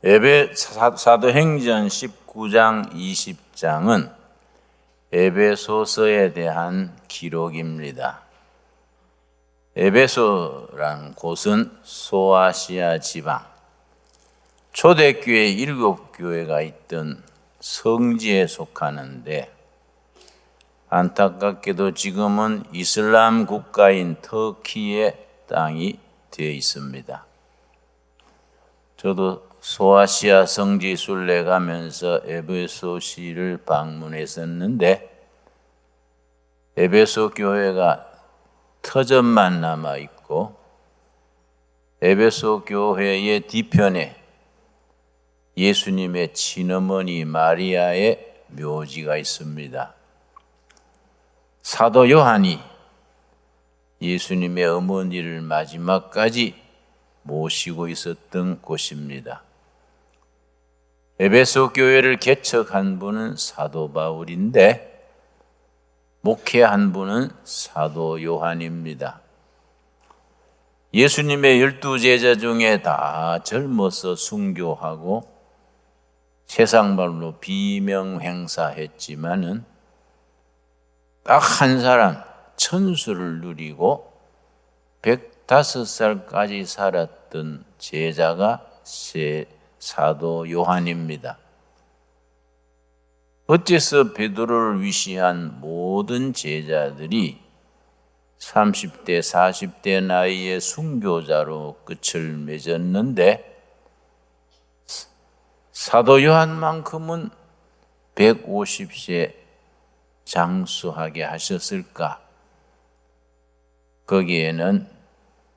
사도행전 19장 20장은 에베소서에 대한 기록입니다. 에베소란 곳은 소아시아 지방, 초대교회 7교회가 있던 성지에 속하는데, 안타깝게도 지금은 이슬람 국가인 터키의 땅이 되어 있습니다. 저도 소아시아 성지 순례 가면서 에베소시를 방문했었는데, 에베소 교회가 터전만 남아 있고, 에베소 교회의 뒤편에 예수님의 친어머니 마리아의 묘지가 있습니다. 사도 요한이 예수님의 어머니를 마지막까지 모시고 있었던 곳입니다. 에베소 교회를 개척한 분은 사도 바울인데, 목회한 분은 사도 요한입니다. 예수님의 12제자 중에 다 젊어서 순교하고 세상 말로 비명행사했지만은 딱 한 사람, 천수를 누리고 105살까지 살았던 제자가 사도 요한입니다. 어째서 베드로를 위시한 모든 제자들이 30대, 40대 나이에 순교자로 끝을 맺었는데, 사도 요한만큼은 150세 장수하게 하셨을까? 거기에는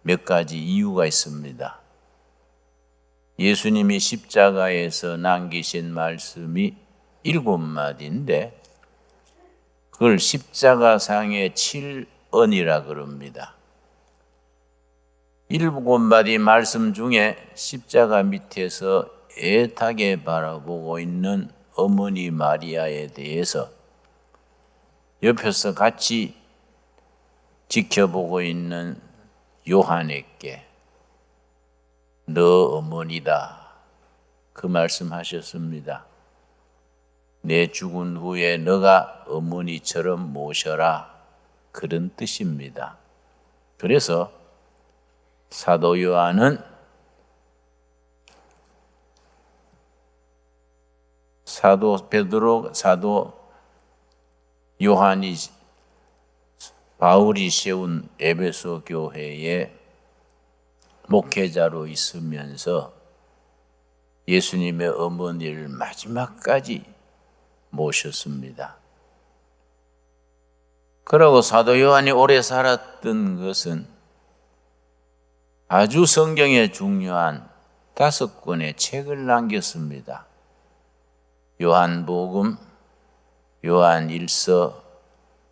몇 가지 이유가 있습니다. 예수님이 십자가에서 남기신 말씀이 7마디인데 그걸 십자가상의 7언이라 그럽니다. 7마디 말씀 중에 십자가 밑에서 애타게 바라보고 있는 어머니 마리아에 대해서 옆에서 같이 지켜보고 있는 요한에게 너 어머니다, 그 말씀하셨습니다. 내 죽은 후에 너가 어머니처럼 모셔라, 그런 뜻입니다. 그래서 사도 요한은 사도 베드로, 사도 요한이 바울이 세운 에베소 교회의 목회자로 있으면서 예수님의 어머니를 마지막까지 모셨습니다. 그러고 사도 요한이 오래 살았던 것은 아주 성경에 중요한 5권의 책을 남겼습니다. 요한복음, 요한1서,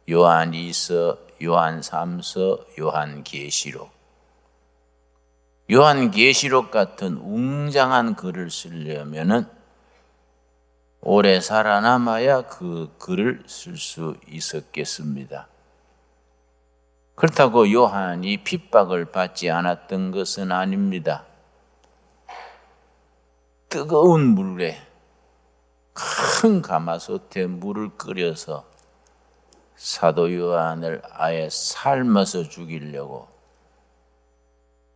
요한2서, 요한3서, 요한계시록. 요한계시록 같은 웅장한 글을 쓰려면은 오래 살아남아야 그 글을 쓸 수 있었겠습니다. 그렇다고 요한이 핍박을 받지 않았던 것은 아닙니다. 뜨거운 물에 큰 가마솥에 물을 끓여서 사도 요한을 아예 삶아서 죽이려고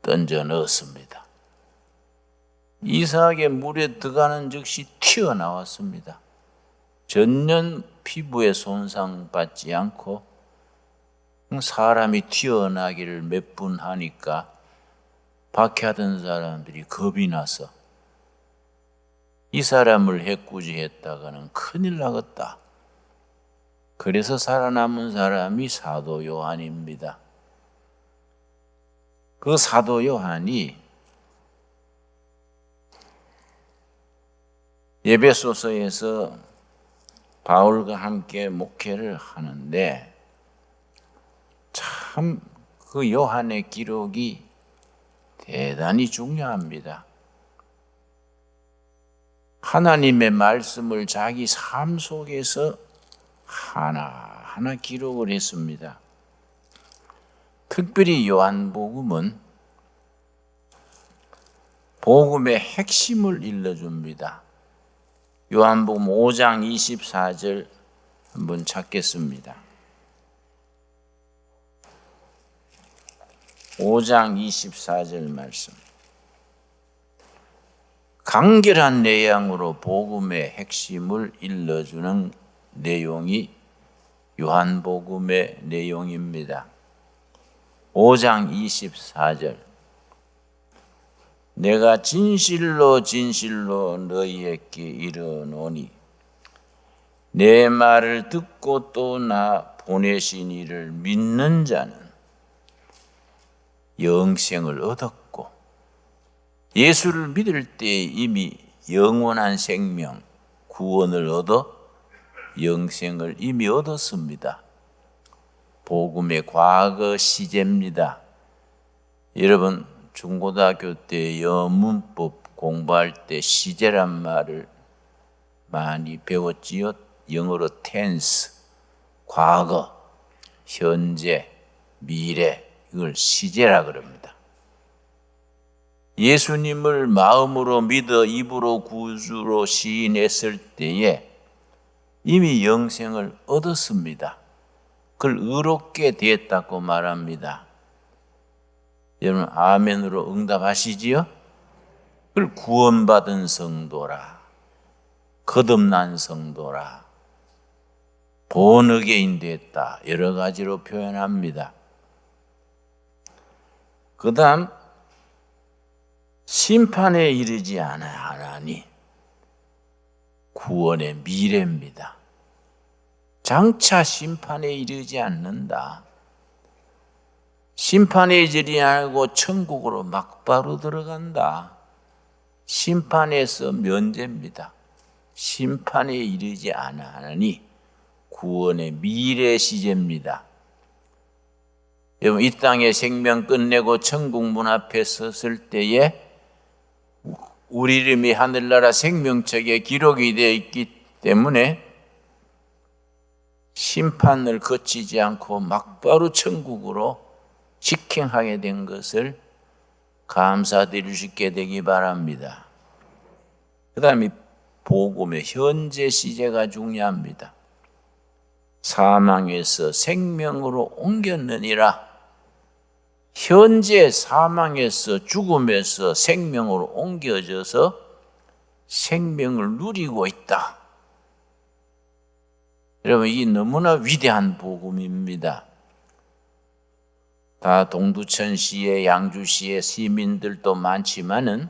던져 넣었습니다. 이상하게 물에 들어가는 즉시 튀어나왔습니다. 전혀 피부에 손상받지 않고 사람이 튀어나기를 몇 분 하니까 밖에 하던 사람들이 겁이 나서 이 사람을 해꾸지했다가는 큰일 나겠다. 그래서 살아남은 사람이 사도 요한입니다. 그 사도 요한이 에베소서에서 바울과 함께 목회를 하는데, 참 그 요한의 기록이 대단히 중요합니다. 하나님의 말씀을 자기 삶 속에서 하나하나 기록을 했습니다. 특별히 요한복음은 복음의 핵심을 일러줍니다. 요한복음 5장 24절 한번 찾겠습니다. 5장 24절 말씀. 간결한 내용으로 복음의 핵심을 일러주는 내용이 요한복음의 내용입니다. 5장 24절. 내가 진실로 진실로 너희에게 이르노니 내 말을 듣고 또 나 보내신 이를 믿는 자는 영생을 얻었고, 예수를 믿을 때 이미 영원한 생명, 구원을 얻어 영생을 이미 얻었습니다. 복음의 과거 시제입니다. 여러분 중고등학교 때 영문법 공부할 때 시제란 말을 많이 배웠지요. 영어로 tense, 과거, 현재, 미래, 이걸 시제라 그럽니다. 예수님을 마음으로 믿어 입으로 구주로 시인했을 때에 이미 영생을 얻었습니다. 그걸 의롭게 되었다고 말합니다. 여러분 아멘으로 응답하시지요? 그걸 구원받은 성도라, 거듭난 성도라, 본어게인 됐다, 여러 가지로 표현합니다. 그 다음 심판에 이르지 않으니 구원의 미래입니다. 장차 심판에 이르지 않는다. 심판에 이르지 않고 천국으로 막바로 들어간다. 심판에서 면제입니다. 심판에 이르지 않으니 구원의 미래 시제입니다. 여러분 이 땅에 생명 끝내고 천국 문 앞에 섰을 때에 우리 이름이 하늘나라 생명책에 기록이 되어 있기 때문에 심판을 거치지 않고 막바로 천국으로 직행하게 된 것을 감사드릴 수 있게 되기 바랍니다. 그 다음에 복음의 현재 시제가 중요합니다. 사망에서 생명으로 옮겼느니라. 현재 사망에서 죽음에서 생명으로 옮겨져서 생명을 누리고 있다. 여러분 이 너무나 위대한 복음입니다. 다 동두천시에 양주시에 시민들도 많지만은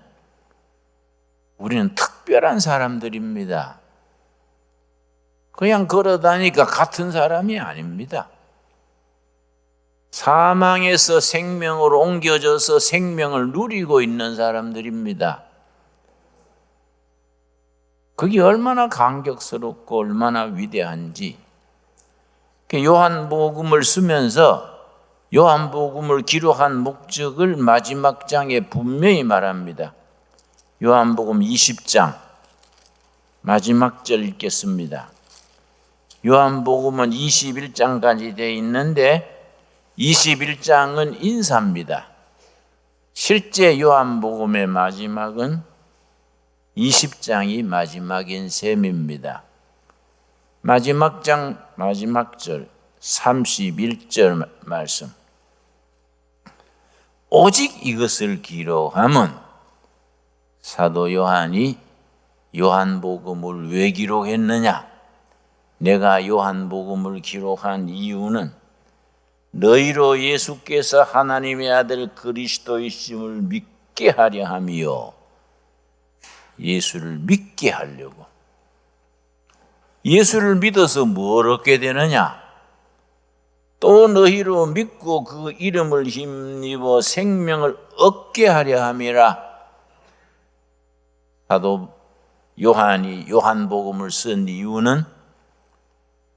우리는 특별한 사람들입니다. 그냥 걸어다니까 같은 사람이 아닙니다. 사망에서 생명으로 옮겨져서 생명을 누리고 있는 사람들입니다. 그게 얼마나 감격스럽고 얼마나 위대한지. 요한복음을 쓰면서 요한복음을 기록한 목적을 마지막 장에 분명히 말합니다. 요한복음 20장 마지막 절 읽겠습니다. 요한복음은 21장까지 되어 있는데 21장은 인사입니다. 실제 요한복음의 마지막은 20장이 마지막인 셈입니다. 마지막 장 마지막 절 31절 말씀. 오직 이것을 기록함은 사도 요한이 요한복음을 왜 기록했느냐? 내가 요한복음을 기록한 이유는 너희로 예수께서 하나님의 아들 그리스도이심을 믿게 하려 함이요. 예수를 믿게 하려고. 예수를 믿어서 뭘 얻게 되느냐? 또 너희로 믿고 그 이름을 힘입어 생명을 얻게 하려 함이라. 사도 요한이 요한복음을 쓴 이유는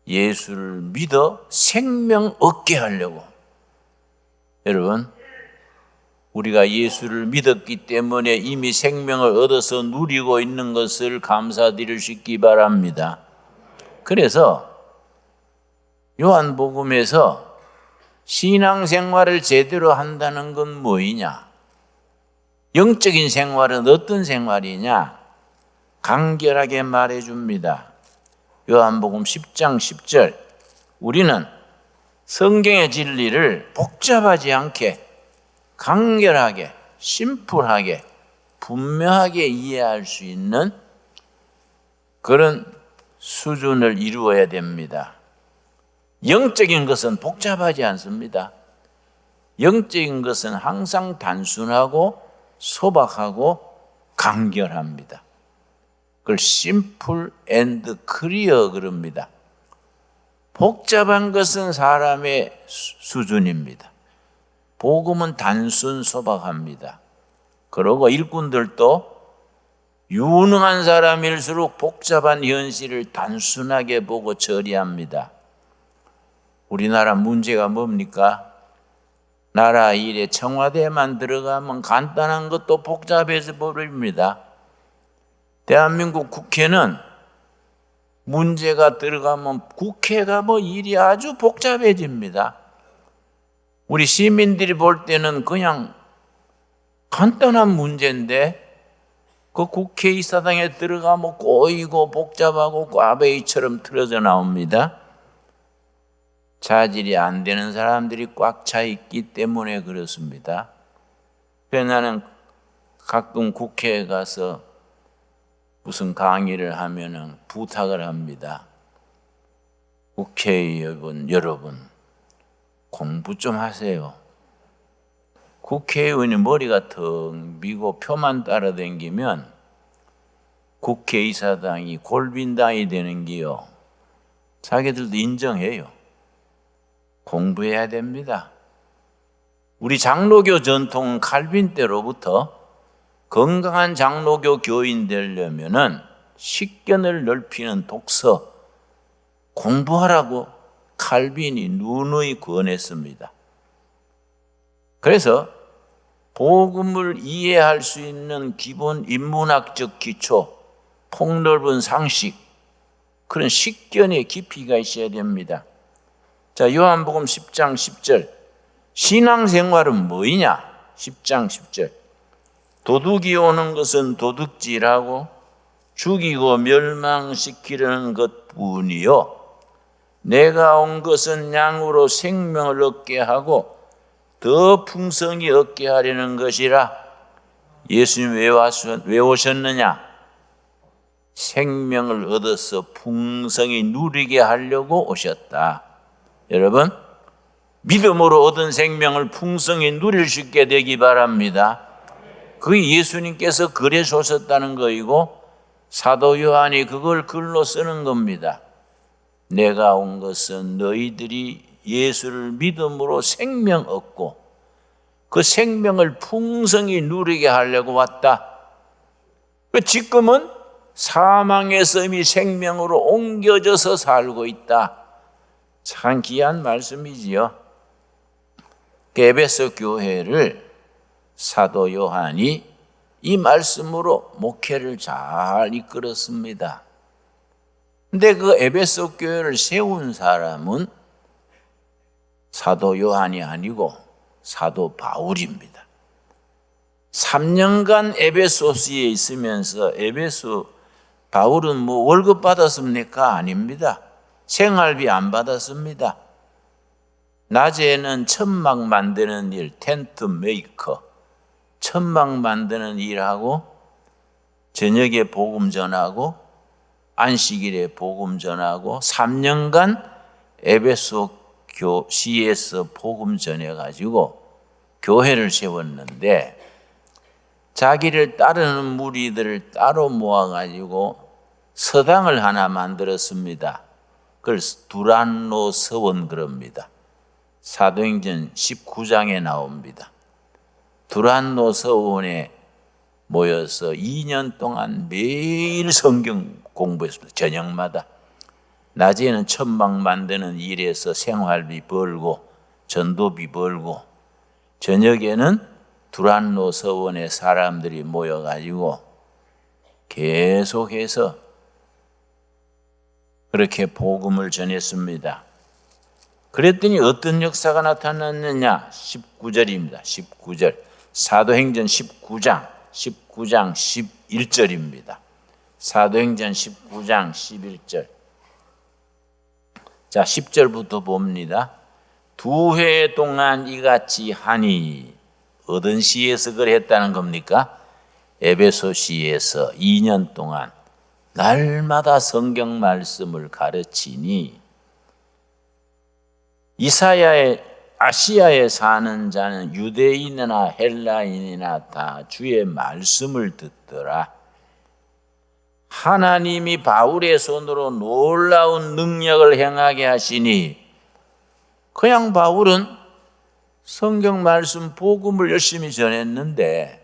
예수를 믿어 생명 얻게 하려고. 여러분 우리가 예수를 믿었기 때문에 이미 생명을 얻어서 누리고 있는 것을 감사드릴 수 있기 바랍니다. 그래서 요한복음에서 신앙생활을 제대로 한다는 건 뭐이냐? 영적인 생활은 어떤 생활이냐? 간결하게 말해줍니다. 요한복음 10장 10절. 우리는 성경의 진리를 복잡하지 않게 간결하게 심플하게 분명하게 이해할 수 있는 그런 수준을 이루어야 됩니다. 영적인 것은 복잡하지 않습니다. 영적인 것은 항상 단순하고 소박하고 간결합니다. 그걸 심플 앤드 클리어 그럽니다. 복잡한 것은 사람의 수준입니다. 복음은 단순 소박합니다. 그러고 일꾼들도 유능한 사람일수록 복잡한 현실을 단순하게 보고 처리합니다. 우리나라 문제가 뭡니까? 나라 일에 청와대만 들어가면 간단한 것도 복잡해져 버립니다. 대한민국 국회는 문제가 들어가면 국회가 일이 아주 복잡해집니다. 우리 시민들이 볼 때는 그냥 간단한 문제인데 그 국회의사당에 들어가면 꼬이고 복잡하고 꽈배기처럼 틀어져 나옵니다. 자질이 안 되는 사람들이 꽉 차 있기 때문에 그렇습니다. 그래서 나는 가끔 국회에 가서 무슨 강의를 하면은 부탁을 합니다. 국회의원 여러분, 공부 좀 하세요. 국회의원이 머리가 텅 비고 표만 따라다니면 국회의사당이 골빈당이 되는 게요. 자기들도 인정해요. 공부해야 됩니다. 우리 장로교 전통 칼빈 때로부터 건강한 장로교 교인 되려면은 식견을 넓히는 독서 공부하라고 칼빈이 누누이 권했습니다. 그래서 복음을 이해할 수 있는 기본 인문학적 기초, 폭넓은 상식, 그런 식견의 깊이가 있어야 됩니다. 자, 요한복음 10장 10절. 신앙생활은 뭐이냐? 10장 10절. 도둑이 오는 것은 도둑질하고 죽이고 멸망시키려는 것뿐이요. 내가 온 것은 양으로 생명을 얻게 하고 더 풍성히 얻게 하려는 것이라. 예수님 왜 오셨느냐? 생명을 얻어서 풍성히 누리게 하려고 오셨다. 여러분, 믿음으로 얻은 생명을 풍성히 누릴 수 있게 되기 바랍니다. 그게 예수님께서 글에 쏘셨다는 거이고 사도 요한이 그걸 글로 쓰는 겁니다. 내가 온 것은 너희들이 예수를 믿음으로 생명 얻고 그 생명을 풍성히 누리게 하려고 왔다. 지금은 사망에서 이미 생명으로 옮겨져서 살고 있다. 참 귀한 말씀이지요. 에베소 교회를 사도 요한이 이 말씀으로 목회를 잘 이끌었습니다. 근데 그 에베소 교회를 세운 사람은 사도 요한이 아니고 사도 바울입니다. 3년간 에베소스에 있으면서 바울은 월급 받았습니까? 아닙니다. 생활비 안 받았습니다. 낮에는 천막 만드는 일, 텐트 메이커, 천막 만드는 일하고 저녁에 복음 전하고 안식일에 복음 전하고 3년간 에베소 교시에서 복음 전해가지고 교회를 세웠는데 자기를 따르는 무리들을 따로 모아가지고 서당을 하나 만들었습니다. 그걸 두란노 서원 그럽니다. 사도행전 19장에 나옵니다. 두란노 서원에 모여서 2년 동안 매일 성경 공부했습니다. 저녁마다. 낮에는 천막 만드는 일에서 생활비 벌고 전도비 벌고 저녁에는 두란노 서원에 사람들이 모여가지고 계속해서 그렇게 복음을 전했습니다. 그랬더니 어떤 역사가 나타났느냐? 19절입니다. 19절. 사도행전 19장 11절입니다. 사도행전 19장 11절. 자, 10절부터 봅니다. 2회 동안 이같이 하니, 어떤 시에서 그랬다는 겁니까? 에베소시에서 2년 동안 날마다 성경 말씀을 가르치니, 아시아에 사는 자는 유대인이나 헬라인이나 다 주의 말씀을 듣더라. 하나님이 바울의 손으로 놀라운 능력을 행하게 하시니, 그냥 바울은 성경 말씀 복음을 열심히 전했는데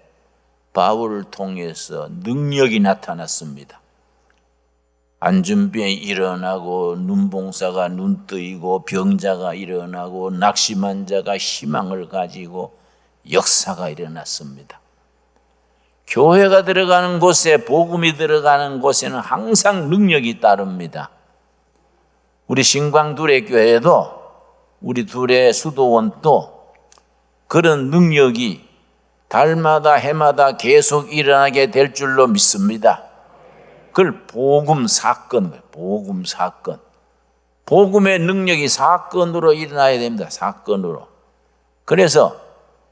바울을 통해서 능력이 나타났습니다. 안전병이 일어나고, 눈봉사가 눈 뜨이고, 병자가 일어나고, 낙심한 자가 희망을 가지고 역사가 일어났습니다. 교회가 들어가는 곳에, 복음이 들어가는 곳에는 항상 능력이 따릅니다. 우리 신광둘의 교회도, 우리 둘의 수도원도 그런 능력이 달마다 해마다 계속 일어나게 될 줄로 믿습니다. 그걸 복음 사건, 복음 사건. 복음의 능력이 사건으로 일어나야 됩니다. 사건으로. 그래서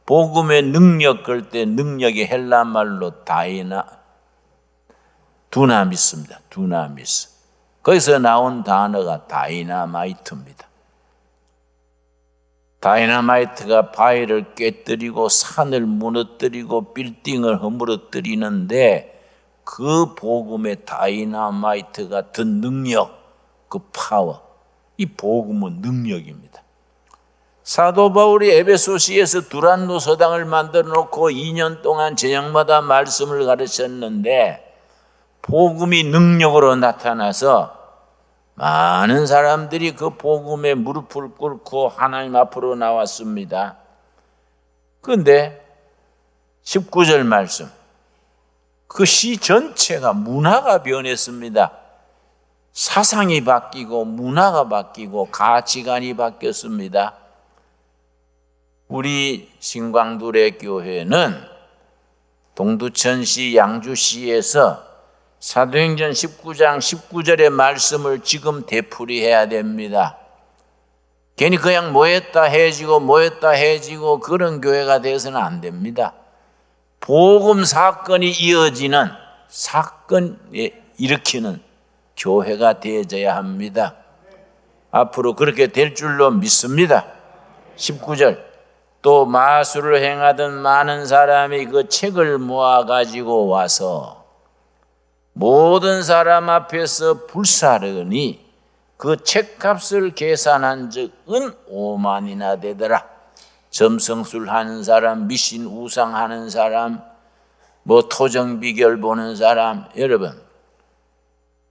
복음의 능력 걸 때 능력이 헬라 말로 두나미스입니다. 두나미스. 거기서 나온 단어가 다이나마이트입니다. 다이나마이트가 바위를 깨뜨리고 산을 무너뜨리고 빌딩을 허물어뜨리는데, 그 복음의 다이나마이트 같은 능력, 그 파워, 이 복음은 능력입니다. 사도 바울이 에베소시에서 두란노 서당을 만들어 놓고 2년 동안 저녁마다 말씀을 가르쳤는데, 복음이 능력으로 나타나서 많은 사람들이 그 복음에 무릎을 꿇고 하나님 앞으로 나왔습니다. 그런데 19절 말씀, 그 시 전체가 문화가 변했습니다. 사상이 바뀌고 문화가 바뀌고 가치관이 바뀌었습니다. 우리 신광둘의 교회는 동두천시 양주시에서 사도행전 19장 19절의 말씀을 지금 되풀이해야 됩니다. 괜히 그냥 모였다 해지고 그런 교회가 되어서는 안 됩니다. 복음 사건이 이어지는, 사건에 일으키는 교회가 되어져야 합니다. 앞으로 그렇게 될 줄로 믿습니다. 19절, 또 마술을 행하던 많은 사람이 그 책을 모아가지고 와서 모든 사람 앞에서 불사르니 그 책값을 계산한 적은 5만이나 되더라. 점성술 하는 사람, 미신 우상하는 사람, 토정비결 보는 사람. 여러분,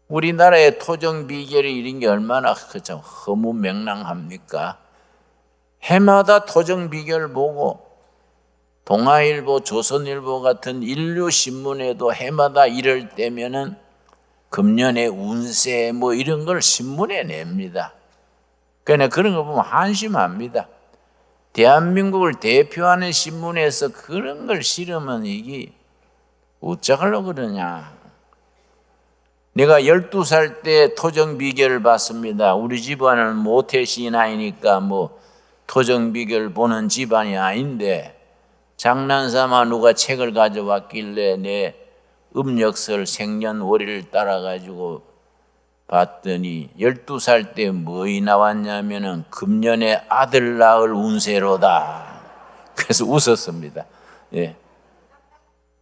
우리나라의 토정비결이 이런 게 얼마나 허무맹랑합니까? 해마다 토정비결 보고, 동아일보, 조선일보 같은 인류신문에도 해마다 이럴 때면은 금년의 운세 이런 걸 신문에 냅니다. 그러니까 그런 거 보면 한심합니다. 대한민국을 대표하는 신문에서 그런 걸 실으면 이게 어쩌려고 그러냐. 내가 12살 때 토정비결을 봤습니다. 우리 집안은 모태신앙이니까 토정비결 보는 집안이 아닌데, 장난삼아 누가 책을 가져왔길래 내 음력설 생년월일을 따라가지고 봤더니 12살 때 뭐이 나왔냐면은 금년에 아들 낳을 운세로다. 그래서 웃었습니다. 예.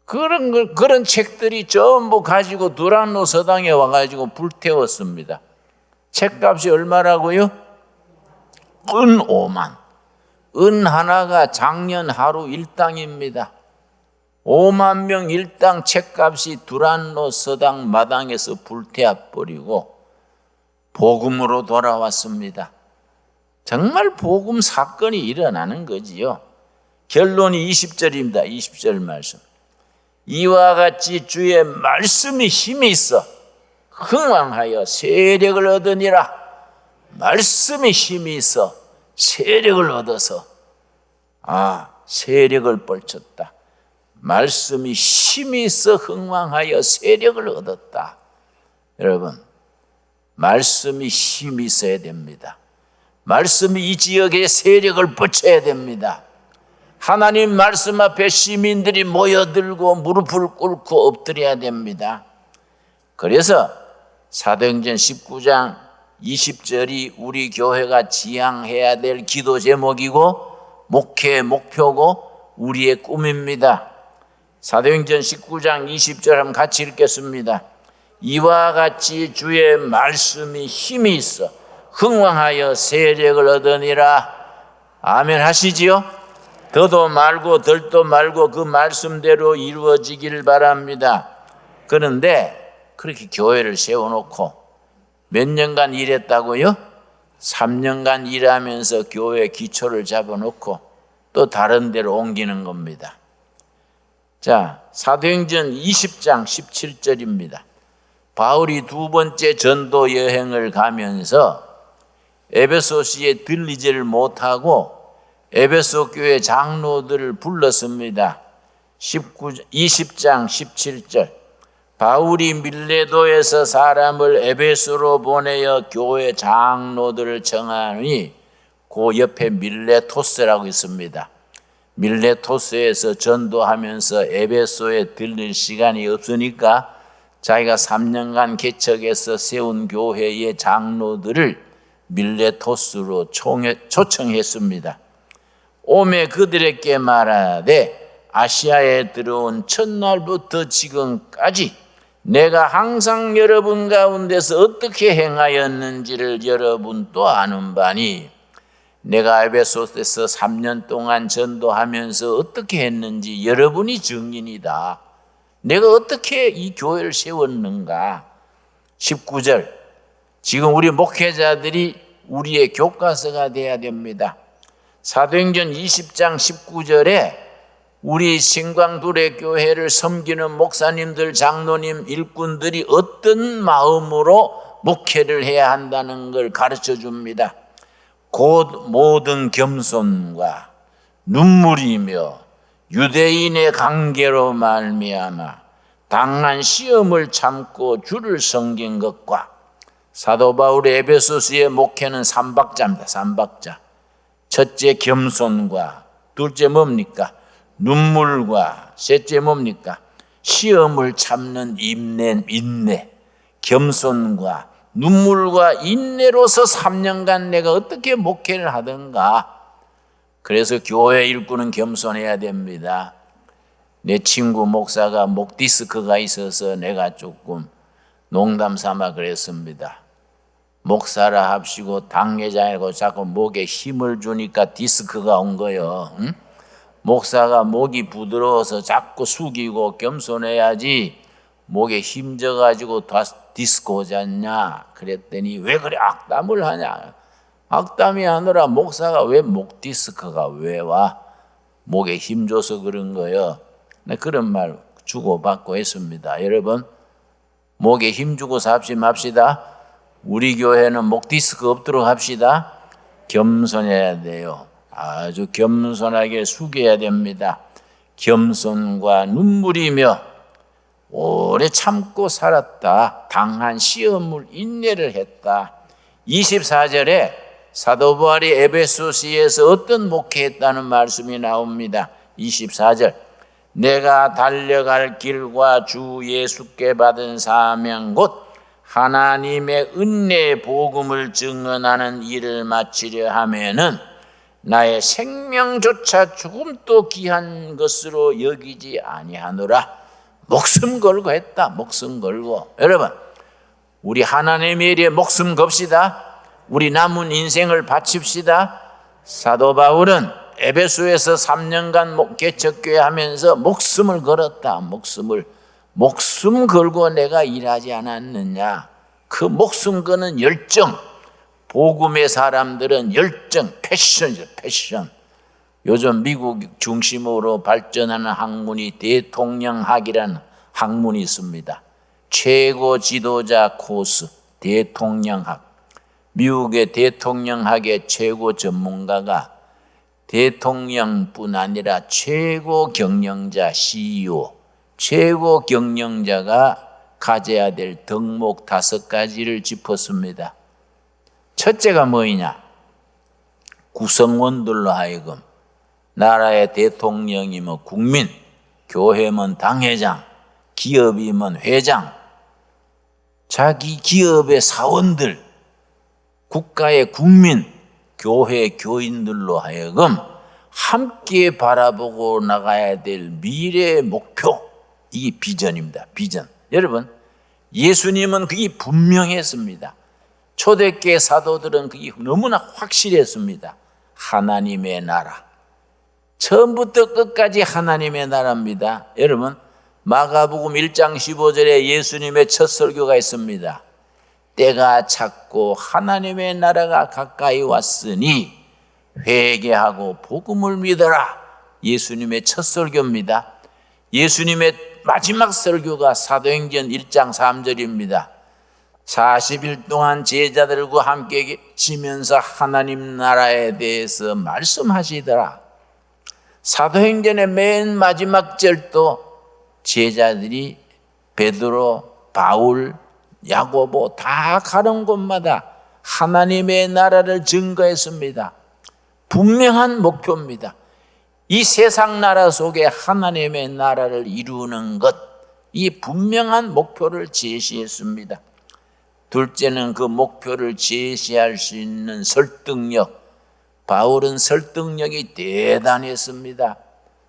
그런 책들이 전부 가지고 두란노 서당에 와가지고 불태웠습니다. 책값이 얼마라고요? 은 5만. 은 하나가 작년 하루 일당입니다. 5만 명 일당 책값이 두란노 서당 마당에서 불태워버리고 복음으로 돌아왔습니다. 정말 복음 사건이 일어나는 거지요. 결론이 20절입니다. 20절 말씀. 이와 같이 주의 말씀이 힘이 있어 흥왕하여 세력을 얻으니라. 말씀이 힘이 있어 세력을 얻어서 세력을 뻘쳤다. 말씀이 힘이 있어 흥왕하여 세력을 얻었다. 여러분, 말씀이 힘이 있어야 됩니다. 말씀이 이 지역에 세력을 붙여야 됩니다. 하나님 말씀 앞에 시민들이 모여들고 무릎을 꿇고 엎드려야 됩니다. 그래서 사도행전 19장 20절이 우리 교회가 지향해야 될 기도 제목이고 목회의 목표고 우리의 꿈입니다. 사도행전 19장 20절 한번 같이 읽겠습니다. 이와 같이 주의 말씀이 힘이 있어 흥왕하여 세력을 얻으니라. 아멘 하시지요? 더도 말고 덜도 말고 그 말씀대로 이루어지기를 바랍니다. 그런데 그렇게 교회를 세워놓고 몇 년간 일했다고요? 3년간 일하면서 교회 기초를 잡아놓고 또 다른 데로 옮기는 겁니다. 자, 사도행전 20장 17절입니다. 바울이 두 번째 전도 여행을 가면서 에베소시에 들리지를 못하고 에베소 교회 장로들을 불렀습니다. 20장 17절 바울이 밀레도에서 사람을 에베소로 보내어 교회 장로들을 청하니 그 옆에 밀레토스라고 있습니다. 밀레토스에서 전도하면서 에베소에 들릴 시간이 없으니까 자기가 3년간 개척해서 세운 교회의 장로들을 밀레토스로 초청했습니다. 오매 그들에게 말하되 아시아에 들어온 첫날부터 지금까지 내가 항상 여러분 가운데서 어떻게 행하였는지를 여러분도 아는 바니 내가 에베소에서 3년 동안 전도하면서 어떻게 했는지 여러분이 증인이다. 내가 어떻게 이 교회를 세웠는가. 19절 지금 우리 목회자들이 우리의 교과서가 돼야 됩니다. 사도행전 20장 19절에 우리 신광두레 교회를 섬기는 목사님들, 장로님, 일꾼들이 어떤 마음으로 목회를 해야 한다는 걸 가르쳐 줍니다. 곧 모든 겸손과 눈물이며 유대인의 관계로 말미암아 당한 시험을 참고 주를 섬긴 것과 사도 바울의 에베소서의 목회는 3박자입니다. 3박자. 첫째 겸손과 둘째 뭡니까? 눈물과 셋째 뭡니까? 시험을 참는 인내. 겸손과 눈물과 인내로서 3년간 내가 어떻게 목회를 하던가. 그래서 교회 일꾼은 겸손해야 됩니다. 내 친구 목사가 목 디스크가 있어서 내가 조금 농담 삼아 그랬습니다. 목사라 합시고 당회장이고 자꾸 목에 힘을 주니까 디스크가 온 거요. 응? 목사가 목이 부드러워서 자꾸 숙이고 겸손해야지 목에 힘줘가지고 디스크 오지 않냐. 그랬더니 왜 그래 악담을 하냐. 악담이 아니라 목사가 왜 목 디스크가 왜 와? 목에 힘줘서 그런 거요. 그런 말 주고받고 했습니다. 여러분 목에 힘주고 삽시 맙시다. 우리 교회는 목 디스크 없도록 합시다. 겸손해야 돼요. 아주 겸손하게 숙여야 됩니다. 겸손과 눈물이며 오래 참고 살았다. 당한 시험을 인내를 했다. 24절에 사도 바울이 에베소서에서 어떤 목회했다는 말씀이 나옵니다. 24절 내가 달려갈 길과 주 예수께 받은 사명 곧 하나님의 은혜의 복음을 증언하는 일을 마치려 하면은 나의 생명조차 조금도 귀한 것으로 여기지 아니하노라. 목숨 걸고 했다. 목숨 걸고. 여러분 우리 하나님의 일에 목숨 겁시다. 우리 남은 인생을 바칩시다. 사도 바울은 에베소에서 3년간 개척교회 하면서 목숨을 걸었다. 목숨 걸고 내가 일하지 않았느냐. 그 목숨 거는 열정. 복음의 사람들은 열정, 패션이죠. 패션. 요즘 미국 중심으로 발전하는 학문이 대통령학이라는 학문이 있습니다. 최고 지도자 코스 대통령학. 미국의 대통령학의 최고 전문가가 대통령뿐 아니라 최고 경영자 CEO, 최고 경영자가 가져야 될 덕목 5가지를 짚었습니다. 첫째가 뭐냐? 구성원들로 하여금 나라의 대통령이면 국민, 교회면 당회장, 기업이면 회장, 자기 기업의 사원들, 국가의 국민, 교회 교인들로 하여금 함께 바라보고 나가야 될 미래의 목표, 이게 비전입니다. 비전. 여러분, 예수님은 그게 분명했습니다. 초대교회 사도들은 그게 너무나 확실했습니다. 하나님의 나라. 처음부터 끝까지 하나님의 나라입니다. 여러분, 마가복음 1장 15절에 예수님의 첫 설교가 있습니다. 때가 찼고 하나님의 나라가 가까이 왔으니 회개하고 복음을 믿어라. 예수님의 첫 설교입니다. 예수님의 마지막 설교가 사도행전 1장 3절입니다. 40일 동안 제자들과 함께 계시면서 하나님 나라에 대해서 말씀하시더라. 사도행전의 맨 마지막 절도 제자들이 베드로, 바울, 야고보 다 가는 곳마다 하나님의 나라를 증거했습니다. 분명한 목표입니다. 이 세상 나라 속에 하나님의 나라를 이루는 것, 이 분명한 목표를 제시했습니다. 둘째는 그 목표를 제시할 수 있는 설득력. 바울은 설득력이 대단했습니다.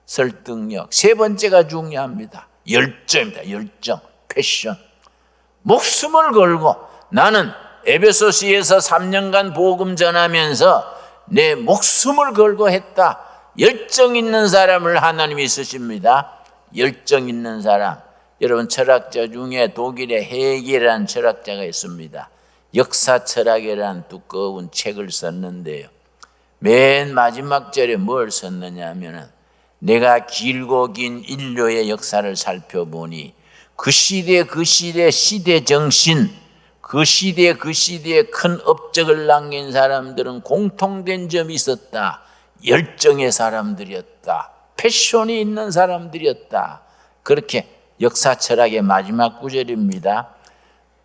설득력. 세 번째가 중요합니다. 열정입니다. 열정, 패션. 목숨을 걸고 나는 에베소서에서 3년간 복음 전하면서 내 목숨을 걸고 했다. 열정 있는 사람을 하나님이 쓰십니다. 열정 있는 사람. 여러분, 철학자 중에 독일의 헤겔이라는 철학자가 있습니다. 역사 철학이라는 두꺼운 책을 썼는데요. 맨 마지막 절에 뭘 썼느냐 하면은 내가 길고 긴 인류의 역사를 살펴보니 그 시대 시대 정신, 그 시대에 큰 업적을 남긴 사람들은 공통된 점이 있었다. 열정의 사람들이었다. 패션이 있는 사람들이었다. 그렇게 역사 철학의 마지막 구절입니다.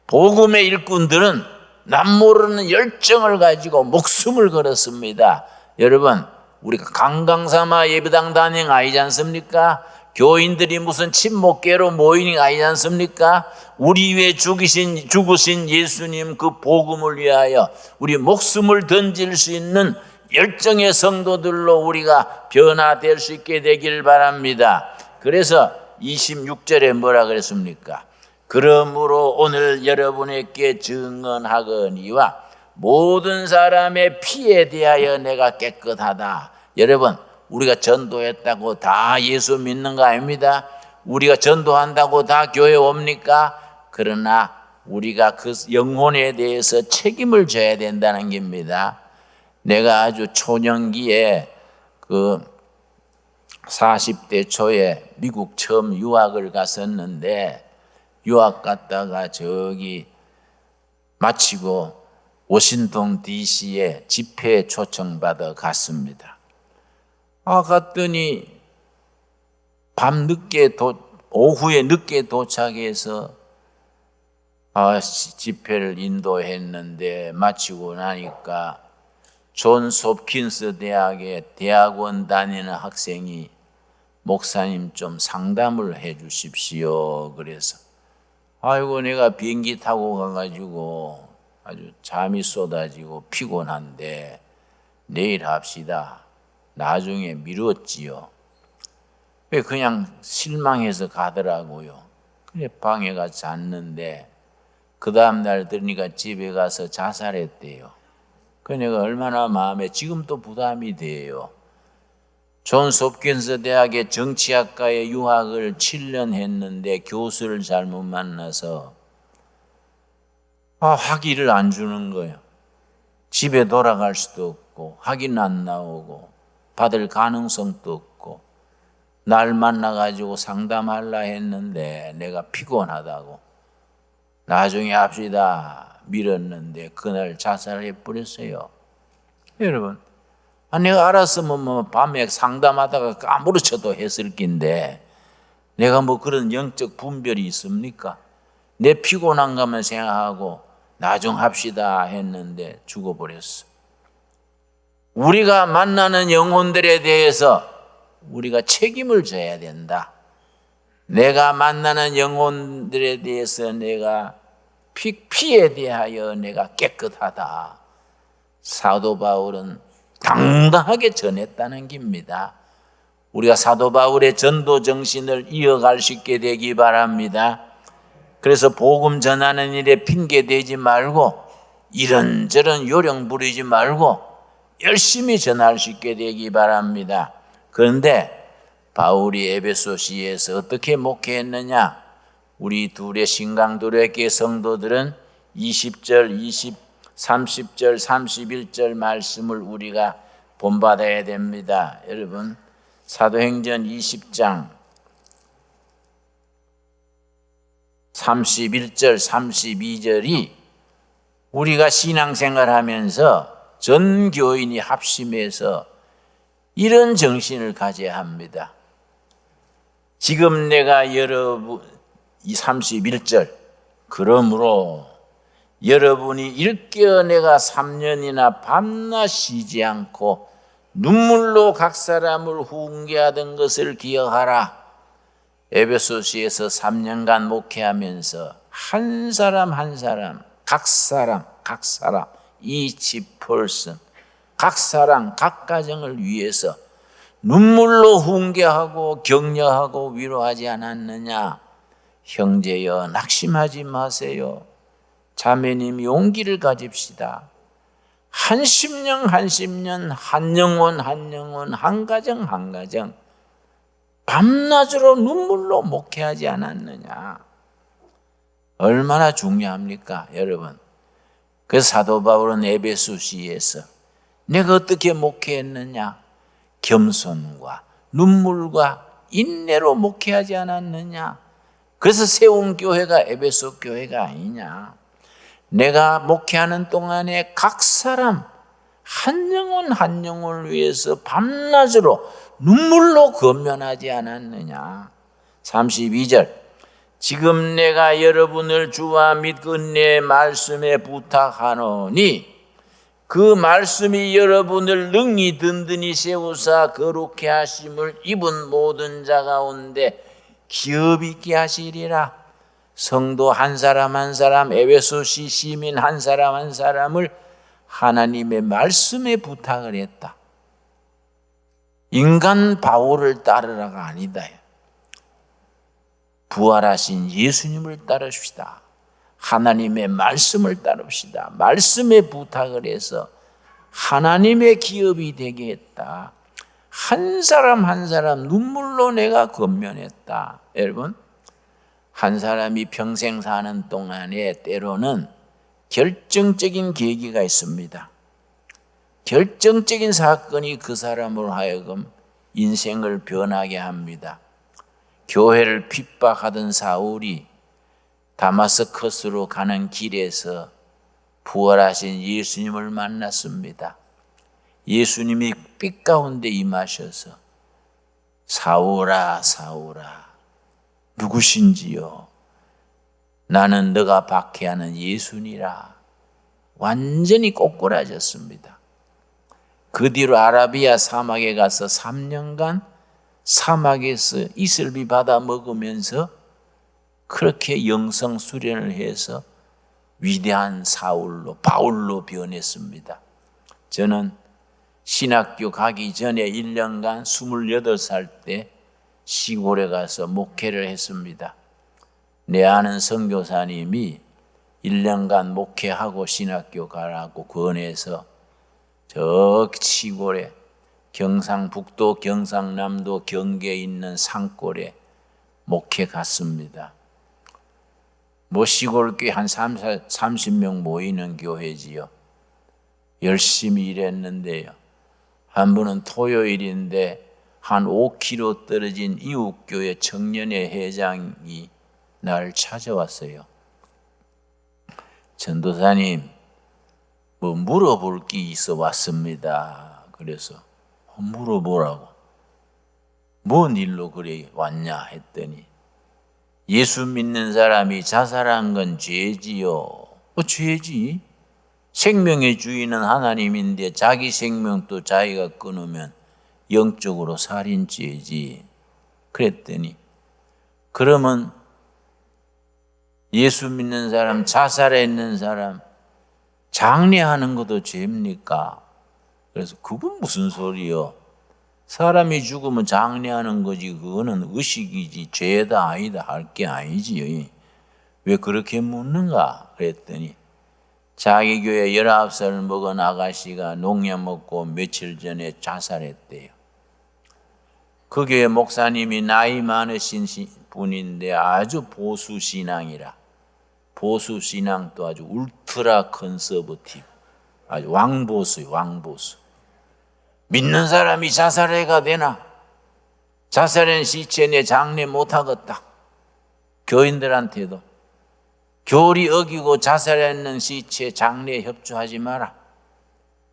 복음의 일꾼들은 남모르는 열정을 가지고 목숨을 걸었습니다. 여러분, 우리가 강강삼아 예배당 다니는 거 아니지 않습니까? 교인들이 무슨 친목계로 모이는 거 아니지 않습니까? 우리 위해 죽으신 예수님 그 복음을 위하여 우리 목숨을 던질 수 있는 열정의 성도들로 우리가 변화될 수 있게 되길 바랍니다. 그래서 26절에 뭐라 그랬습니까? 그러므로 오늘 여러분에게 증언하거니와 모든 사람의 피에 대하여 내가 깨끗하다. 여러분, 우리가 전도했다고 다 예수 믿는 거 아닙니다. 우리가 전도한다고 다 교회 옵니까? 그러나 우리가 그 영혼에 대해서 책임을 져야 된다는 겁니다. 내가 아주 초년기에 그 40대 초에 미국 처음 유학을 갔었는데 유학 갔다가 저기 마치고 워싱턴 DC에 집회에 초청받아 갔습니다. 갔더니 오후에 늦게 도착해서 집회를 인도했는데 마치고 나니까 존스 홉킨스 대학의 대학원 다니는 학생이 목사님 좀 상담을 해 주십시오. 그래서 아이고 내가 비행기 타고 가가지고 아주 잠이 쏟아지고 피곤한데 내일 합시다. 나중에 미뤘지요. 왜 그냥 실망해서 가더라고요. 그래 방에 가서 잤는데 그 다음날 들으니까 집에 가서 자살했대요. 그 내가 얼마나 마음에 지금도 부담이 돼요. 존스 홉킨스 대학의 정치학과에 유학을 7년 했는데 교수를 잘못 만나서 학위를 안 주는 거예요. 집에 돌아갈 수도 없고 학위는 안 나오고 받을 가능성도 없고 날 만나가지고 상담하려 했는데 내가 피곤하다고 나중에 합시다 밀었는데 그날 자살해 버렸어요. 여러분, 내가 알았으면 뭐 밤에 상담하다가 까무러쳐도 했을 낀데 내가 뭐 그런 영적 분별이 있습니까? 내 피곤한 것만 생각하고 나중 합시다 했는데 죽어버렸어. 우리가 만나는 영혼들에 대해서 우리가 책임을 져야 된다. 내가 만나는 영혼들에 대해서 내가 피에 대하여 내가 깨끗하다. 사도 바울은 당당하게 전했다는 겁니다. 우리가 사도 바울의 전도 정신을 이어갈 수 있게 되기 바랍니다. 그래서 복음 전하는 일에 핑계 대지 말고 이런저런 요령 부리지 말고 열심히 전할 수 있게 되기 바랍니다. 그런데 바울이 에베소시에서 어떻게 목회했느냐? 우리 둘의 신강도래교회 성도들은 20절, 30절, 31절 말씀을 우리가 본받아야 됩니다. 여러분, 사도행전 20장 31절, 32절이 우리가 신앙생활하면서 전 교인이 합심해서 이런 정신을 가져야 합니다. 지금 내가 여러분, 이 31절, 그러므로 여러분이 일깨어 내가 3년이나 밤낮 쉬지 않고 눈물로 각 사람을 훈계하던 것을 기억하라. 에베소서에서 3년간 목회하면서 한 사람 한 사람, 각 사람, each person, 각 사람, 각 가정을 위해서 눈물로 훈계하고 격려하고 위로하지 않았느냐? 형제여, 낙심하지 마세요. 자매님, 용기를 가집시다. 한 심령, 한 영혼, 한 가정 밤낮으로 눈물로 목회하지 않았느냐? 얼마나 중요합니까, 여러분? 그래서 사도 바울은 에베소시에서 내가 어떻게 목회했느냐? 겸손과 눈물과 인내로 목회하지 않았느냐? 그래서 세운 교회가 에베소 교회가 아니냐? 내가 목회하는 동안에 각 사람 한 영혼을 위해서 밤낮으로 눈물로 권면하지 않았느냐? 32절, 지금 내가 여러분을 주와 및 은혜의 말씀에 부탁하노니 그 말씀이 여러분을 능히 든든히 세우사 거룩해 하심을 입은 모든 자 가운데 기업 있게 하시리라. 성도 한 사람 한 사람, 에베소시 시민 한 사람 한 사람을 하나님의 말씀에 부탁을 했다. 인간 바울을 따르라가 아니다. 부활하신 예수님을 따릅시다. 하나님의 말씀을 따릅시다. 말씀에 부탁을 해서 하나님의 기업이 되게 했다. 한 사람 한 사람 눈물로 내가 권면했다. 여러분, 한 사람이 평생 사는 동안에 때로는 결정적인 계기가 있습니다. 결정적인 사건이 그 사람으로 하여금 인생을 변하게 합니다. 교회를 핍박하던 사울이 다마스커스로 가는 길에서 부활하신 예수님을 만났습니다. 예수님이 빛 가운데 임하셔서 사울아 누구신지요? 나는 너가 박해하는 예수니라. 완전히 꼬꾸라졌습니다. 그 뒤로 아라비아 사막에 가서 3년간 사막에서 이슬비 받아 먹으면서 그렇게 영성 수련을 해서 위대한 바울로 변했습니다. 저는 신학교 가기 전에 1년간 28살 때 시골에 가서 목회를 했습니다. 내 아는 선교사님이 1년간 목회하고 신학교 가라고 권해서 저 시골에 경상북도, 경상남도 경계에 있는 산골에 목회 갔습니다. 시골 교회 한 30명 모이는 교회지요. 열심히 일했는데요. 한 번은 토요일인데 한 5km 떨어진 이웃교회 청년회 회장이 날 찾아왔어요. 전도사님, 물어볼 게 있어 왔습니다. 그래서 물어보라고. 뭔 일로 그래 왔냐 했더니 예수 믿는 사람이 자살한 건 죄지요. 죄지. 생명의 주인은 하나님인데 자기 생명도 자기가 끊으면 영적으로 살인죄지. 그랬더니 그러면 예수 믿는 사람, 자살했는 사람 장례하는 것도 죄입니까? 그래서 그건 무슨 소리요? 사람이 죽으면 장례하는 거지 그거는 의식이지 죄다 아니다 할 게 아니지. 왜 그렇게 묻는가? 그랬더니 자기 교회 19살 먹은 아가씨가 농약 먹고 며칠 전에 자살했대요. 그 교회 목사님이 나이 많으신 분인데 아주 보수 신앙이라. 보수 신앙도 아주 울트라 컨서버티브. 아주 왕보수요, 왕보수. 믿는 사람이 자살해가 되나? 자살한 시체 내 장례 못하겠다. 교인들한테도 교리 어기고 자살했는 시체 장례에 협조하지 마라.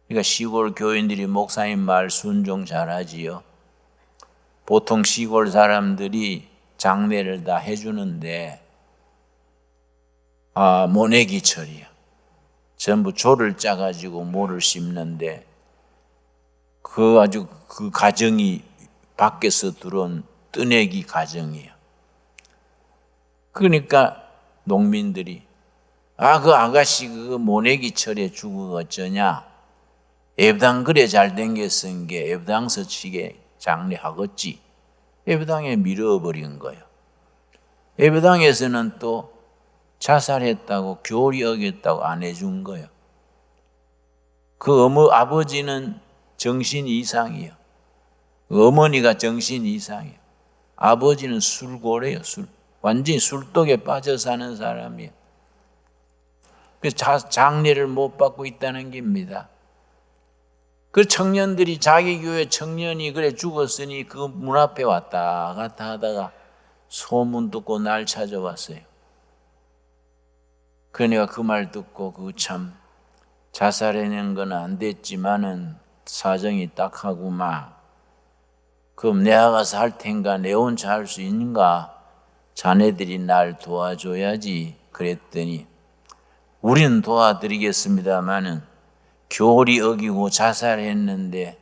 그러니까 시골 교인들이 목사님 말 순종 잘하지요. 보통 시골 사람들이 장례를 다 해주는데 모내기철이야. 전부 조를 짜가지고 모를 심는데 그 가정이 밖에서 들어온 뜨내기 가정이에요. 그러니까 농민들이 그 아가씨 그거 모내기철에 죽어 어쩌냐. 예배당 그래 잘 댕겼은 게 예배당서 치게 장례하겠지. 예배당에 밀어버린 거예요. 예배당에서는 또 자살했다고 교리 어겼다고 안 해준 거예요. 그 아버지는 정신 이상이에요. 어머니가 정신 이상이에요. 아버지는 술고래요. 완전히 술독에 빠져 사는 사람이에요. 그래서 장례를 못 받고 있다는 겁니다. 그 청년들이 자기 교회 청년이 그래 죽었으니 그 문 앞에 왔다 갔다 하다가 소문 듣고 날 찾아왔어요. 그러니까 그 말 듣고 참 자살해낸 건 안 됐지만은 사정이 딱하구만. 그럼 내가 가서 할 텐가 내 혼자 할 수 있는가? 자네들이 날 도와줘야지. 그랬더니 우리는 도와드리겠습니다마는 교리 어기고 자살했는데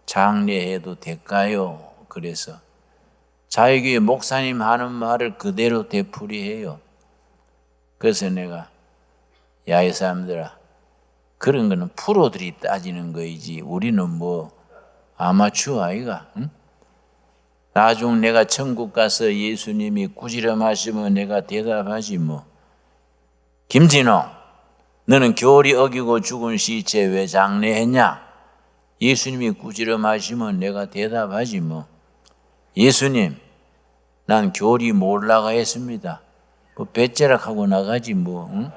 장례해도 될까요? 그래서 자유교회 목사님 하는 말을 그대로 되풀이해요. 그래서 내가 이 사람들아 그런 거는 프로들이 따지는 거이지 우리는 뭐 아마추어 아이가. 응? 나중 내가 천국 가서 예수님이 꾸지람하시면 내가 대답하지 뭐. 김진호 너는 교리 어기고 죽은 시체 왜 장례했냐? 예수님이 꾸지람하시면 내가 대답하지 뭐. 예수님 난 교리 몰라가 했습니다. 뭐 배째락하고 나가지 뭐. 응?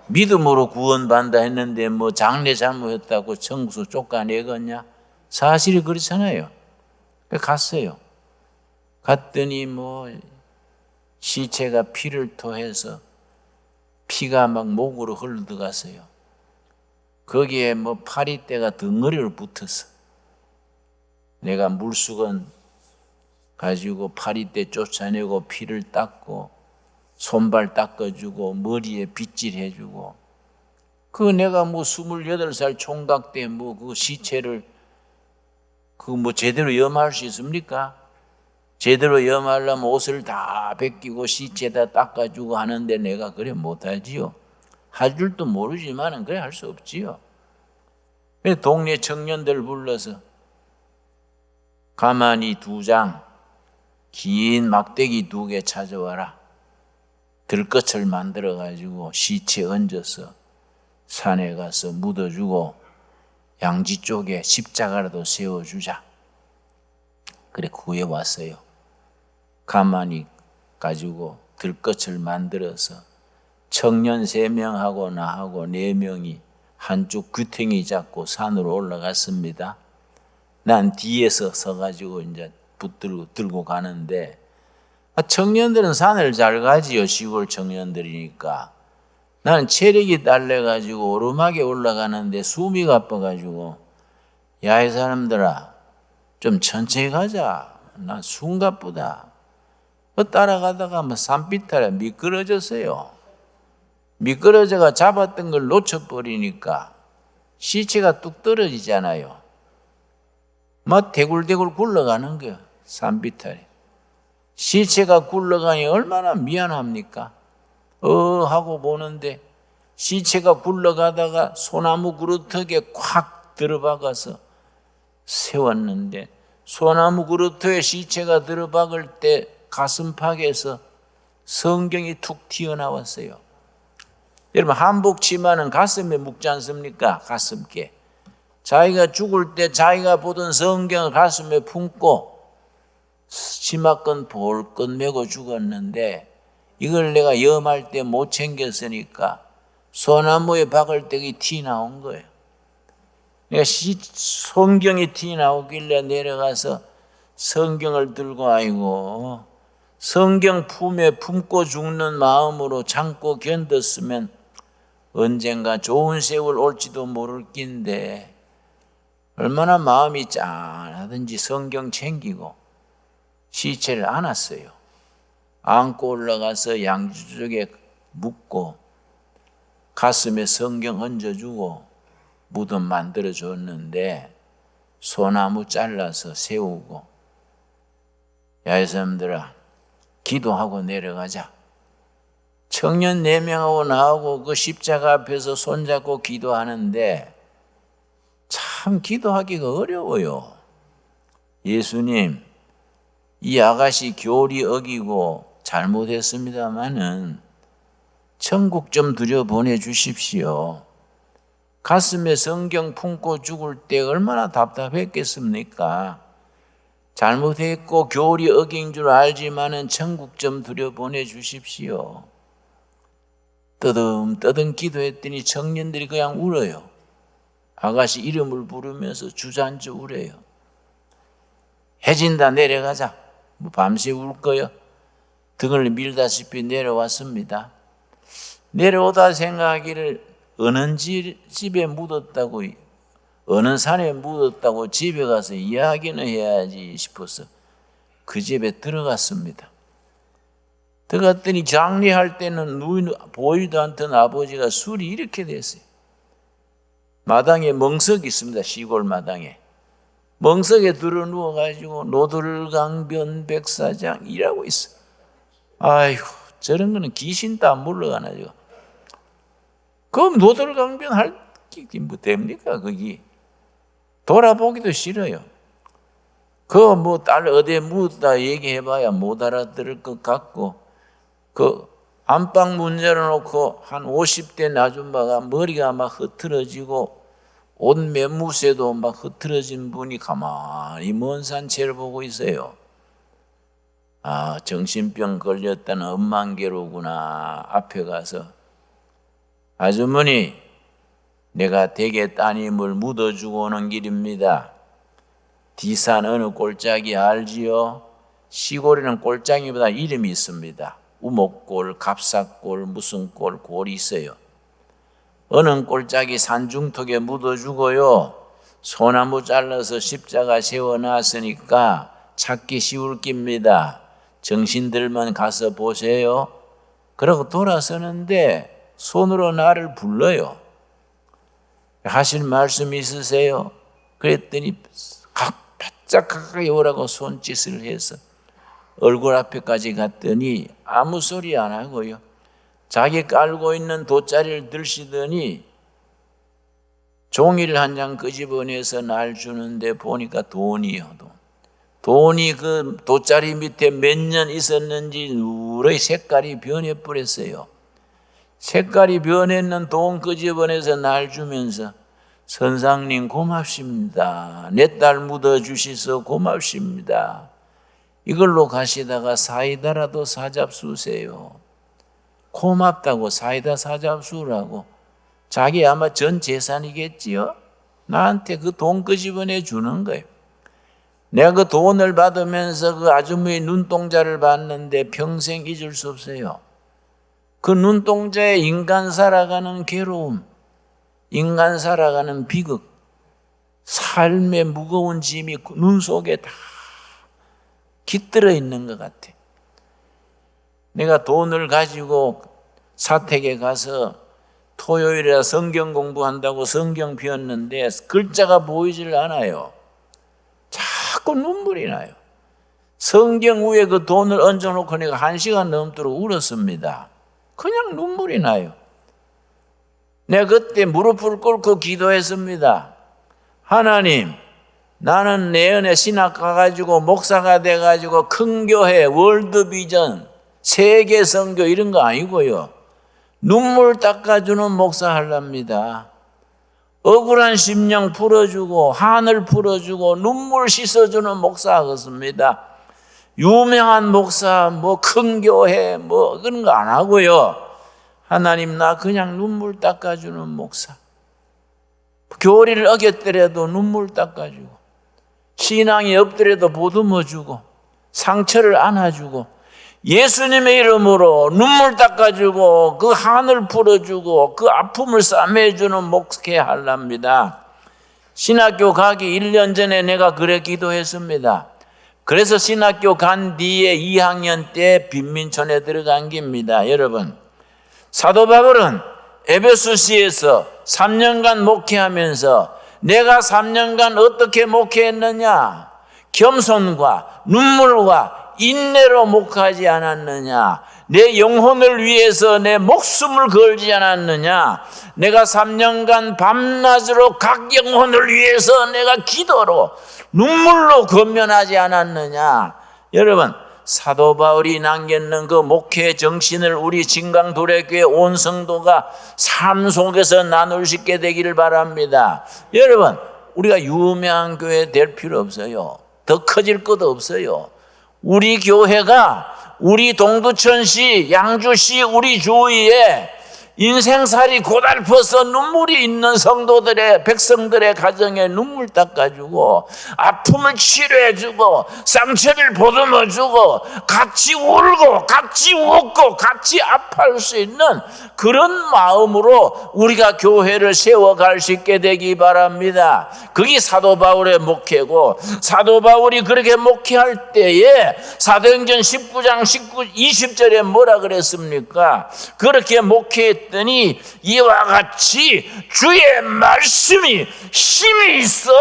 믿음으로 구원받는다 했는데 뭐 장례 잘못했다고 천국에서 쫓아내겠냐? 사실이 그렇잖아요. 갔어요. 갔더니 뭐 시체가 피를 토해서 피가 막 목으로 흘러들어갔어요. 거기에 뭐 파리떼가 덩어리로 붙었어. 내가 물수건 가지고 파리떼 쫓아내고 피를 닦고 손발 닦아주고 머리에 빗질해주고 그 내가 뭐 28살 총각 때 뭐 그 시체를 그 뭐 제대로 염할 수 있습니까? 제대로 염하려면 옷을 다 벗기고 시체다 닦아주고 하는데 내가 그래 못하지요. 할 줄도 모르지만은 그래 할 수 없지요. 그래서 동네 청년들 불러서 가만히 2장 긴 막대기 2개 찾아와라. 들꽃을 만들어 가지고 시체 얹어서 산에 가서 묻어주고 양지 쪽에 십자가라도 세워주자. 그래 구해왔어요. 가만히 가지고 들꽃을 만들어서 청년 3명하고 나하고 4명이 한쪽 귀퉁이 잡고 산으로 올라갔습니다. 난 뒤에서 서가지고 이제 붙들고 들고 가는데 청년들은 산을 잘 가지요. 시골 청년들이니까. 나는 체력이 딸려가지고 오르막에 올라가는데 숨이 가빠가지고 야, 이 사람들아, 좀 천천히 가자. 난 숨가쁘다. 따라가다가 산비탈에 미끄러졌어요. 미끄러져가 잡았던 걸 놓쳐버리니까 시체가 뚝 떨어지잖아요. 막 대굴대굴 굴러가는 거예요. 산비탈에. 시체가 굴러가니 얼마나 미안합니까? 하고 보는데 시체가 굴러가다가 소나무 그루터기에 콱 들어박아서 세웠는데, 소나무 그루터에 시체가 들어박을 때 가슴팍에서 성경이 툭 튀어나왔어요. 여러분, 한복 치마는 가슴에 묶지 않습니까? 가슴께. 자기가 죽을 때 자기가 보던 성경을 가슴에 품고 치마끈 볼것 메고 죽었는데, 이걸 내가 염할 때 못 챙겼으니까 소나무에 박을 때 티 나온 거예요. 내가 성경이 티 나오길래 내려가서 성경을 들고, 아이고, 성경 품에 품고 죽는 마음으로 참고 견뎠으면 언젠가 좋은 세월 올지도 모를 낀데, 얼마나 마음이 짠하든지 성경 챙기고 시체를 안았어요. 안고 올라가서 양주쪽에 묻고 가슴에 성경 얹어주고 무덤 만들어줬는데, 소나무 잘라서 세우고, 야, 이 사람들아, 기도하고 내려가자. 청년 4명하고 나하고 그 십자가 앞에서 손잡고 기도하는데 참 기도하기가 어려워요. 예수님, 이 아가씨 교리 어기고 잘못했습니다마는 천국 좀 들여보내 주십시오. 가슴에 성경 품고 죽을 때 얼마나 답답했겠습니까? 잘못했고 교리 어긴 줄 알지만은 천국 좀 들여보내 주십시오. 떠듬 기도했더니 청년들이 그냥 울어요. 아가씨 이름을 부르면서 주저앉아 울어요. 해진다, 내려가자. 밤새 울 거요. 등을 밀다시피 내려왔습니다. 내려오다 생각하기를 어느 집에 묻었다고, 어느 산에 묻었다고 집에 가서 이야기는 해야지 싶어서 그 집에 들어갔습니다. 들어갔더니 장례할 때는 보이도 않던 아버지가 술이 이렇게 됐어요. 마당에 멍석이 있습니다. 시골 마당에. 멍석에 들어 누워가지고 노들강변 백사장 일하고 있어. 아이고, 저런 거는 귀신도 안 물러가나, 저거. 그럼 노들강변 할 게 뭐 됩니까, 거기? 돌아보기도 싫어요. 그거 뭐 딸 어디에 묻다 얘기해봐야 못 알아들을 것 같고, 그 안방 문 열어놓고 한 50대 아줌마가 머리가 막 흐트러지고 옷 매무새도 막 흐트러진 분이 가만히 먼 산채를 보고 있어요. 아, 정신병 걸렸다는 엄만개로구나. 앞에 가서, 아주머니, 내가 댁에 따님을 묻어주고 오는 길입니다. 디산 어느 꼴짝이 알지요? 시골에는 꼴짝이보다 이름이 있습니다. 우목골, 갑사골, 무슨 골, 골이 있어요. 어느 꼴짝이 산중턱에 묻어주고요, 소나무 잘라서 십자가 세워놨으니까 찾기 쉬울 깁니다. 정신들만 가서 보세요. 그러고 돌아서는데 손으로 나를 불러요. 하실 말씀 있으세요? 그랬더니 바짝 가까이 오라고 손짓을 해서 얼굴 앞에까지 갔더니 아무 소리 안 하고요, 자기 깔고 있는 돗자리를 들시더니 종이를 한 장 끄집어내서 날 주는데 보니까 돈이요. 돈이 그 돗자리 밑에 몇 년 있었는지 누렇게 색깔이 변해버렸어요. 색깔이 변했는 돈 끄집어내서 날 주면서, 선상님 고맙습니다. 내 딸 묻어주셔서 고맙습니다. 이걸로 가시다가 사이다라도 사잡수세요. 고맙다고 사이다 사잡수라고. 자기 아마 전 재산이겠지요? 나한테 그 돈 끄집어내 주는 거예요. 내가 그 돈을 받으면서 그 아주머니 눈동자를 봤는데 평생 잊을 수 없어요. 그 눈동자에 인간 살아가는 괴로움, 인간 살아가는 비극, 삶의 무거운 짐이 눈 속에 다 깃들어 있는 것 같아. 내가 돈을 가지고 사택에 가서 토요일에 성경 공부한다고 성경 펴었는데 글자가 보이질 않아요. 자꾸 눈물이 나요. 성경 위에 그 돈을 얹어놓고 내가 1시간 넘도록 울었습니다. 그냥 눈물이 나요. 내가 그때 무릎을 꿇고 기도했습니다. 하나님, 나는 내년에 신학 가가지고 목사가 돼가지고 큰 교회, 월드비전, 세계 선교 이런 거 아니고요. 눈물 닦아주는 목사 하랍니다. 억울한 심령 풀어주고 한을 풀어주고 눈물 씻어주는 목사 하겠습니다. 유명한 목사, 큰 교회, 그런 거 안 하고요. 하나님, 나 그냥 눈물 닦아주는 목사. 교리를 어겼더라도 눈물 닦아주고, 신앙이 없더라도 보듬어주고, 상처를 안아주고, 예수님의 이름으로 눈물 닦아주고, 그 한을 풀어주고, 그 아픔을 싸매주는 목회 하랍니다. 신학교 가기 1년 전에 내가 그래 기도했습니다. 그래서 신학교 간 뒤에 2학년 때 빈민촌에 들어간 겁니다. 여러분, 사도 바울은 에베소서에서 3년간 목회하면서 내가 3년간 어떻게 목회했느냐? 겸손과 눈물과 인내로 목회하지 않았느냐? 내 영혼을 위해서 내 목숨을 걸지 않았느냐? 내가 3년간 밤낮으로 각 영혼을 위해서 내가 기도로 눈물로 권면하지 않았느냐? 여러분, 사도 바울이 남겼는 그 목회 정신을 우리 진강도래교회 온 성도가 삶 속에서 나눌 수 있게 되기를 바랍니다. 여러분, 우리가 유명한 교회 될 필요 없어요. 더 커질 것도 없어요. 우리 교회가 우리 동두천시, 양주시 우리 주위에 인생살이 고달퍼서 눈물이 있는 성도들의, 백성들의 가정에 눈물 닦아주고 아픔을 치료해주고 상처를 보듬어주고 같이 울고 같이 웃고 같이 아파할 수 있는 그런 마음으로 우리가 교회를 세워갈 수 있게 되기 바랍니다. 그게 사도 바울의 목회고, 사도 바울이 그렇게 목회할 때에 사도행전 19장 20절에 뭐라 그랬습니까? 그렇게 목회했더니 이와 같이 주의 말씀이 힘이 있어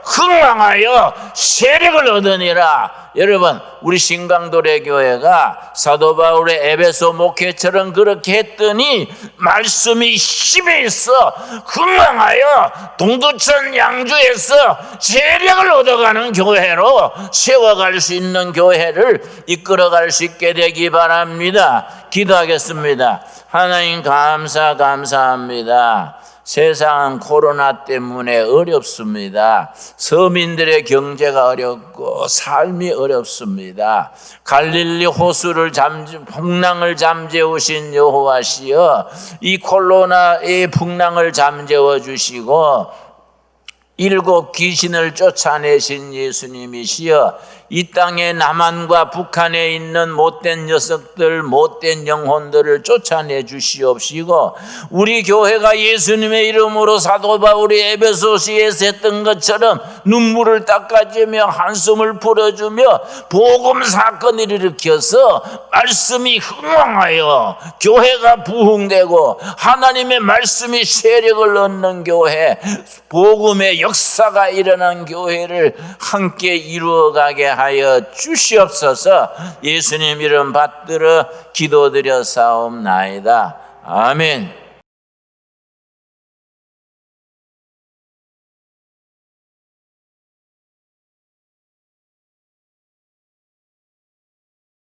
흥왕하여 세력을 얻으니라. 여러분, 우리 신강도래교회가 사도 바울의 에베소 목회처럼 그렇게 했더니 말씀이 힘이 있어 흥왕하여 동두천 양주에서 세력을 얻어가는 교회로 세워갈 수 있는 교회를 이끌어갈 수 있게 되기 바랍니다. 기도하겠습니다. 하나님 감사합니다. 세상은 코로나 때문에 어렵습니다. 서민들의 경제가 어렵고 삶이 어렵습니다. 갈릴리 호수를 풍랑을 잠재우신 여호와시여, 이 코로나의 풍랑을 잠재워 주시고 7 귀신을 쫓아내신 예수님이시여, 이 땅의 남한과 북한에 있는 못된 녀석들, 못된 영혼들을 쫓아내 주시옵시고, 우리 교회가 예수님의 이름으로 사도 바울이 에베소서에서 했던 것처럼 눈물을 닦아주며 한숨을 풀어주며 복음 사건을 일으켜서 말씀이 흥왕하여 교회가 부흥되고 하나님의 말씀이 세력을 얻는 교회, 복음의 역사가 일어난 교회를 함께 이루어가게 하여 주시옵소서. 예수님 이름 받들어 기도드려 사옵나이다. 아멘.